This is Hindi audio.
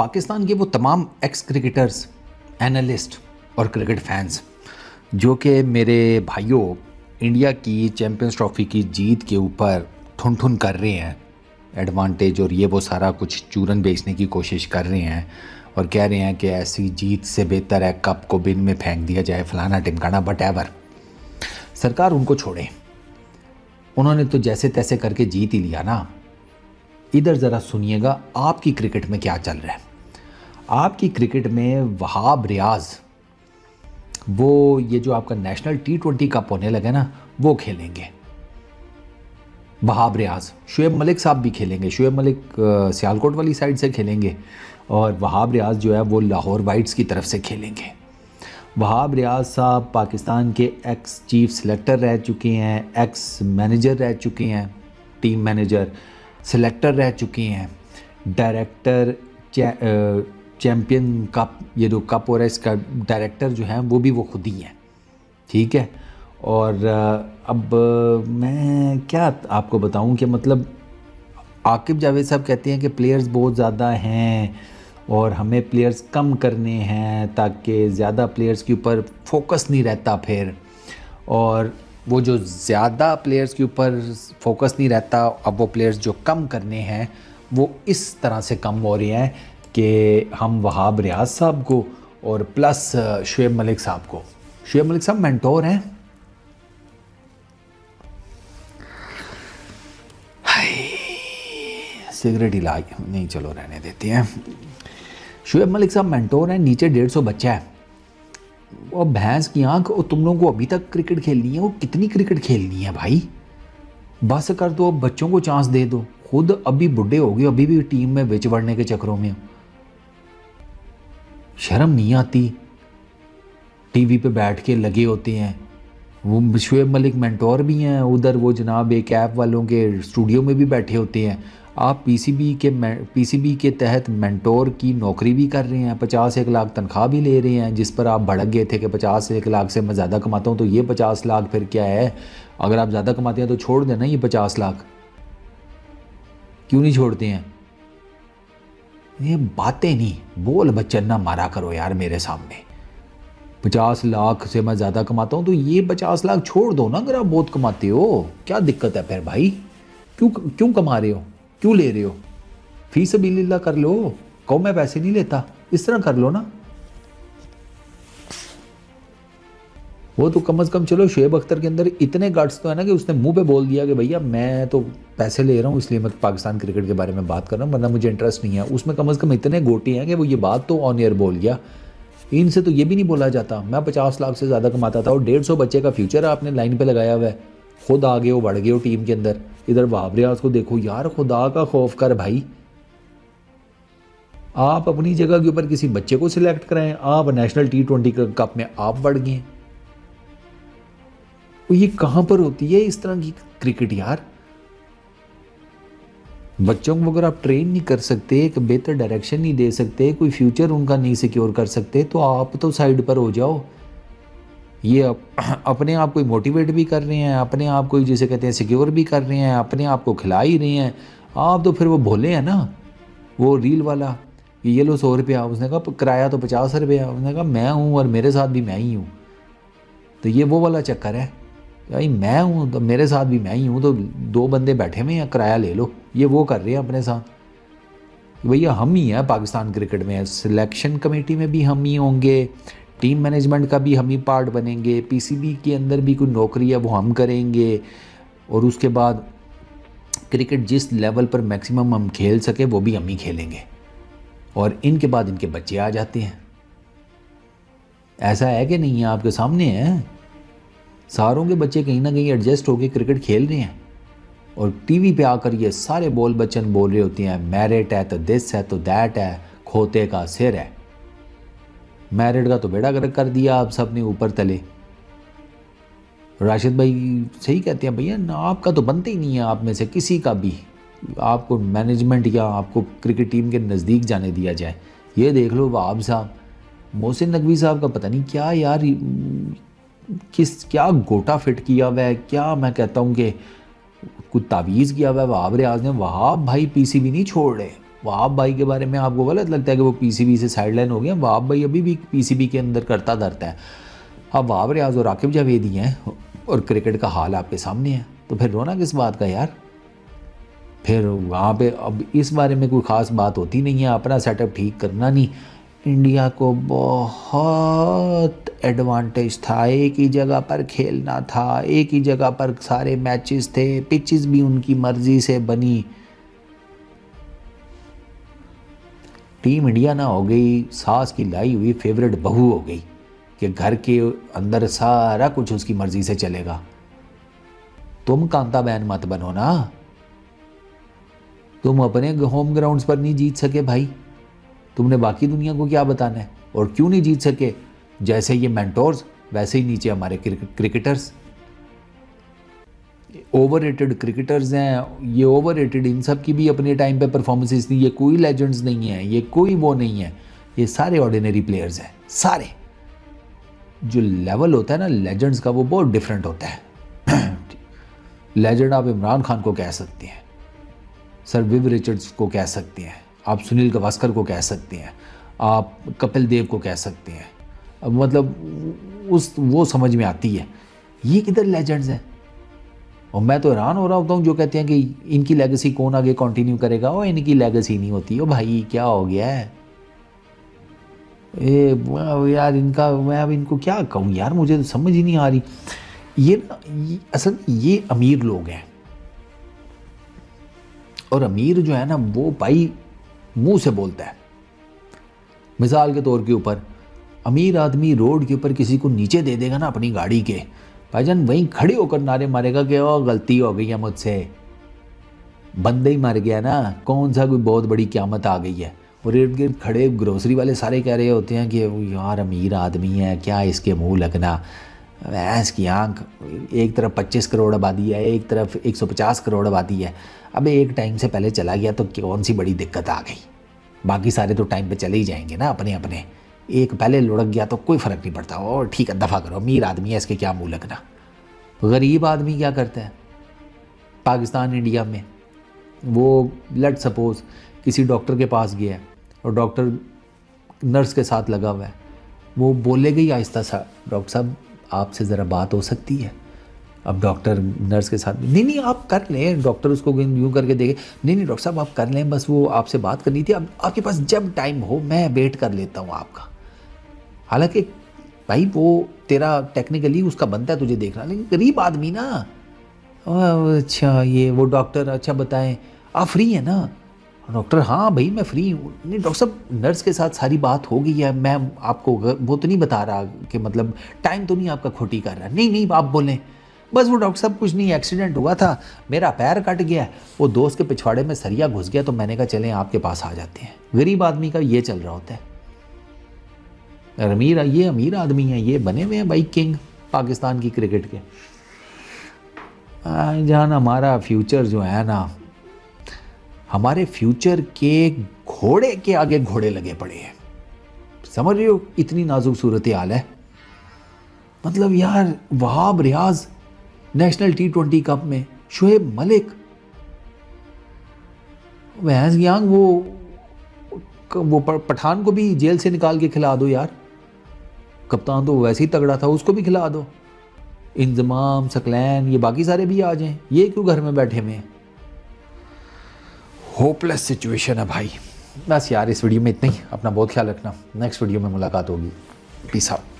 पाकिस्तान के वो तमाम एक्स क्रिकेटर्स, एनालिस्ट और क्रिकेट फैंस जो कि मेरे भाइयों इंडिया की चैम्पियंस ट्रॉफ़ी की जीत के ऊपर ठुन ठुन कर रहे हैं, एडवांटेज और ये वो सारा कुछ चूरन बेचने की कोशिश कर रहे हैं और कह रहे हैं कि ऐसी जीत से बेहतर है कप को बिन में फेंक दिया जाए, फलाना टिमकाना, वटएवर। सरकार उनको छोड़े, उन्होंने तो जैसे तैसे करके जीत ही लिया ना। इधर ज़रा सुनिएगा आपकी क्रिकेट में क्या चल रहा है। आपकी क्रिकेट में वहाब रियाज, वो ये जो आपका नेशनल T20 कप होने लगे ना, वो खेलेंगे। वहाब रियाज, शुएब मलिक साहब भी खेलेंगे। शुएब मलिक सियालकोट वाली साइड से खेलेंगे और वहाब रियाज जो है वो लाहौर वाइट्स की तरफ से खेलेंगे। वहाब रियाज साहब पाकिस्तान के एक्स चीफ सेलेक्टर रह चुके हैं, एक्स मैनेजर रह चुके हैं, टीम मैनेजर, सेलेक्टर रह चुके हैं, डायरेक्टर, चैम्पियन कप, ये जो कप हो रहा है इसका डायरेक्टर जो है वो भी वो खुद ही हैं, ठीक है। और अब मैं क्या आपको बताऊं कि मतलब आकिब जावेद साहब कहते हैं कि प्लेयर्स बहुत ज़्यादा हैं और हमें प्लेयर्स कम करने हैं ताकि ज़्यादा प्लेयर्स के ऊपर फोकस नहीं रहता फिर, और वो जो ज़्यादा प्लेयर्स के ऊपर फोकस नहीं रहता, अब वो प्लेयर्स जो कम करने हैं वो इस तरह से कम हो रहे हैं कि हम वहाब रियाज साहब को और प्लस शुएब मलिक साहब को, शुएब मलिक साहब मेंटोर हैं। सिगरेट ही लाई नहीं, चलो रहने देते हैं। शुएब मलिक साहब मेंटोर हैं, नीचे 150 बच्चा है और भैंस की आंख, और तुम लोगों को अभी तक क्रिकेट खेलनी है। वो कितनी क्रिकेट खेलनी है भाई, बस कर दो, बच्चों को चांस दे दो। खुद अभी बुढ़े हो गए, अभी भी टीम में बेच बढ़ने के चक्करों में शर्म नहीं आती। टीवी पे बैठ के लगे होते हैं। वो शुएब मलिक मेंटोर भी हैं, उधर वो जनाब एक ऐप वालों के स्टूडियो में भी बैठे होते हैं। आप पीसीबी के तहत मेंटोर की नौकरी भी कर रहे हैं, 50-1 लाख तनख्वाह भी ले रहे हैं, जिस पर आप भड़क गए थे कि 50-1 लाख से मैं ज़्यादा कमाता हूँ, तो ये 50 लाख फिर क्या है? अगर आप ज़्यादा कमाते हैं तो छोड़ देना ये 50 लाख, क्यों नहीं छोड़ते हैं? ये बातें नहीं, बोल बच्चन ना मारा करो यार मेरे सामने। 50 लाख से मैं ज़्यादा कमाता हूँ तो ये 50 लाख छोड़ दो ना। अगर आप बहुत कमाते हो क्या दिक्कत है फिर भाई? क्यों कमा रहे हो, क्यों ले रहे हो? फी सबीलिल्लाह कर लो, कहो मैं पैसे नहीं लेता, इस तरह कर लो ना। वो तो कम से कम चलो शुएब अख्तर के अंदर इतने गट्स तो है ना कि उसने मुंह पे बोल दिया कि भैया मैं तो पैसे ले रहा हूँ इसलिए मैं पाकिस्तान क्रिकेट के बारे में बात कर रहा हूँ, वरना मुझे इंटरेस्ट नहीं है। उसमें कम से कम इतने गोटे हैं कि वो ये बात तो ऑन एयर बोल गया। इनसे तो ये भी नहीं बोला जाता। मैं 50 लाख से ज़्यादा कमाता था और 150 बच्चे का फ्यूचर आपने लाइन पे लगाया हुआ है, खुद आगे हो, बढ़ गए हो टीम के अंदर। इधर वहाब रियाज को देखो यार, खुदा का खौफ कर भाई। आप अपनी जगह के ऊपर किसी बच्चे को सिलेक्ट कराएं, आप नेशनल T20 कप में आप बढ़ गए। ये कहां पर होती है इस तरह की क्रिकेट यार? बच्चों को अगर आप ट्रेन नहीं कर सकते, एक बेहतर डायरेक्शन नहीं दे सकते, कोई फ्यूचर उनका नहीं सिक्योर कर सकते, तो आप तो साइड पर हो जाओ। ये अपने आप को मोटिवेट भी कर रहे हैं, अपने आप को जिसे कहते हैं सिक्योर भी कर रहे हैं, अपने आप को खिला ही रहे हैं। आप तो फिर वो भोले हैं ना, वो रील वाला, ये लो 100 रुपया, उसने कहा किराया तो 50 रुपया, उसने कहा मैं हूँ और मेरे साथ भी मैं ही हूँ। तो ये वो वाला चक्कर है भाई, मैं हूँ तो मेरे साथ भी मैं ही हूँ, तो 2 बंदे बैठे हुए हैं, किराया ले लो। ये वो कर रहे हैं अपने साथ। भैया हम ही हैं पाकिस्तान क्रिकेट में, सिलेक्शन कमेटी में भी हम ही होंगे, टीम मैनेजमेंट का भी हम ही पार्ट बनेंगे, पीसीबी के अंदर भी कोई नौकरी है वो हम करेंगे, और उसके बाद क्रिकेट जिस लेवल पर मैक्सिमम हम खेल सके वो भी हम ही खेलेंगे। और इनके बाद इनके बच्चे आ जाते हैं। ऐसा है कि नहीं है? आपके सामने है, सारों के बच्चे कहीं ना कहीं एडजस्ट होकर क्रिकेट खेल रहे हैं और टीवी पे आकर ये सारे बोल बच्चन बोल रहे होते हैं मैरिट है तो दिस है तो दैट है, खोते का सिर है। मैरिट का तो बेड़ा गर्क कर दिया आप सब ने ऊपर तले। राशिद भाई सही कहते हैं भैया, ना आपका तो बनता ही नहीं है आप में से किसी का भी, आपको मैनेजमेंट या आपको क्रिकेट टीम के नज़दीक जाने दिया जाए। ये देख लो वहाब साहब, मोहसिन नकवी साहब का पता नहीं क्या यार, क्या गोटा फिट किया हुआ है, क्या मैं कहता हूँ कि कुछ तावीज़ किया हुआ है वहाब रियाज ने। वहाब भाई पीसीबी नहीं छोड़ रहे, वहाब भाई के बारे में आपको गलत लगता है कि वो पीसीबी से साइडलाइन हो गया? वहाब भाई अभी भी पीसीबी के अंदर करता धरता है। अब वहाब रियाज और राकिब जावेद ही हैं और क्रिकेट का हाल आपके सामने है, तो फिर रोना किस बात का यार? फिर वहाँ पे अब इस बारे में कोई ख़ास बात होती नहीं है, अपना सेटअप ठीक करना नहीं। इंडिया को बहुत एडवांटेज था, एक ही जगह पर खेलना था, एक ही जगह पर सारे मैचेस थे, पिचेस भी उनकी मर्जी से बनी। टीम इंडिया ना हो गई सास की लाई हुई फेवरेट बहू हो गई कि घर के अंदर सारा कुछ उसकी मर्जी से चलेगा। तुम कांता बहन मत बनो ना, तुम अपने होम ग्राउंड्स पर नहीं जीत सके भाई, तुमने बाकी दुनिया को क्या बताना है? और क्यों नहीं जीत सके? जैसे ये मेंटोर्स वैसे ही नीचे हमारे क्रिकेटर्स, ओवररेटेड क्रिकेटर्स हैं। ये ओवररेटेड, इन सब की भी अपने टाइम पे परफॉर्मेंसेस थी। ये कोई लेजेंड्स नहीं है, ये कोई वो नहीं है, ये सारे ऑर्डिनरी प्लेयर्स हैं सारे। जो लेवल होता है ना लेजेंड्स का, वो बहुत डिफरेंट होता है। लेजेंड आप इमरान खान को कह सकते हैं, सर विव रिचर्ड्स को कह सकते हैं, आप सुनील गावस्कर को कह सकते हैं, आप कपिल देव को कह सकते हैं। अब मतलब वो समझ में आती है, ये किधर लेजेंड्स हैं? और मैं तो हैरान हो रहा होता हूँ जो कहते हैं कि इनकी लेगेसी कौन आगे कंटिन्यू करेगा। और इनकी लेगेसी नहीं होती। ओ भाई क्या हो गया है यार इनका, मैं अब इनको क्या कहूँ यार, मुझे तो समझ ही नहीं आ रही। असल ये अमीर लोग हैं, और अमीर जो है ना वो भाई मुंह से बोलता है। मिसाल के तौर के ऊपर अमीर आदमी रोड के ऊपर किसी को नीचे दे देगा ना अपनी गाड़ी के, भाईजान वहीं खड़े होकर नारे मारेगा कि ओ गलती हो गई है मुझसे, बंदे ही मर गया ना, कौन सा कोई बहुत बड़ी क़यामत आ गई है। और इर्द गिर्द खड़े ग्रोसरी वाले सारे कह रहे होते हैं कि यार अमीर आदमी है, क्या इसके मुंह लगना, भैंस की आंख, एक तरफ 25 करोड़ आबादी है, एक तरफ 150 करोड़ आबादी है। अब एक टाइम से पहले चला गया तो कौन सी बड़ी दिक्कत आ गई, बाकी सारे तो टाइम पे चले ही जाएंगे ना अपने अपने। एक पहले लुढ़क गया तो कोई फ़र्क नहीं पड़ता, और ठीक है दफ़ा करो, अमीर आदमी है इसके क्या मुँह लगना। गरीब आदमी क्या करता है पाकिस्तान इंडिया में? वो लेट सपोज़ किसी डॉक्टर के पास गया और डॉक्टर नर्स के साथ लगा हुआ है, वो बोलेगा ही आहिस्ता सा, डॉक्टर साहब आपसे ज़रा बात हो सकती है। अब डॉक्टर नर्स के साथ नहीं आप कर लें, डॉक्टर उसको यूँ करके देखे, नहीं डॉक्टर साहब आप कर लें, बस वो आपसे बात करनी थी, अब आपके पास जब टाइम हो मैं वेट कर लेता हूँ आपका। हालांकि भाई वो तेरा टेक्निकली उसका बनता है तुझे देखना, लेकिन गरीब आदमी ना, अच्छा ये वो डॉक्टर, अच्छा बताएं आप फ्री है ना? डॉक्टर हाँ भाई मैं फ्री हूँ। नहीं डॉक्टर साहब नर्स के साथ सारी बात हो गई है, मैं आपको वो तो नहीं बता रहा कि मतलब टाइम तो नहीं आपका खोटी कर रहा, नहीं आप बोलें। बस वो डॉक्टर साहब कुछ नहीं, एक्सीडेंट हुआ था, मेरा पैर कट गया, वो दोस्त के पिछवाड़े में सरिया घुस गया, तो मैंने कहा चलें आपके पास आ जाते हैं। गरीब आदमी का ये चल रहा होता है। ये अमीर आदमी है, ये बने हुए हैं भाई किंग पाकिस्तान की क्रिकेट के। जान हमारा फ्यूचर जो है ना, हमारे फ्यूचर के घोड़े के आगे घोड़े लगे पड़े हैं, समझ रहे हो? इतनी नाजुक सूरत हाल है। मतलब यार Wahab Riaz national T20 cup में, शोएब मलिक, भैंस की आंख, वो पठान को भी जेल से निकाल के खिला दो यार, कप्तान तो वैसे ही तगड़ा था, उसको भी खिला दो। इंजमाम, सकलैन, ये बाकी सारे भी आ जाएं, ये क्यों घर में बैठे हुए हैं? होपलेस सिचुएशन है भाई। बस यार इस वीडियो में इतना ही, अपना बहुत ख्याल रखना, नेक्स्ट वीडियो में मुलाकात होगी, पीस आउट।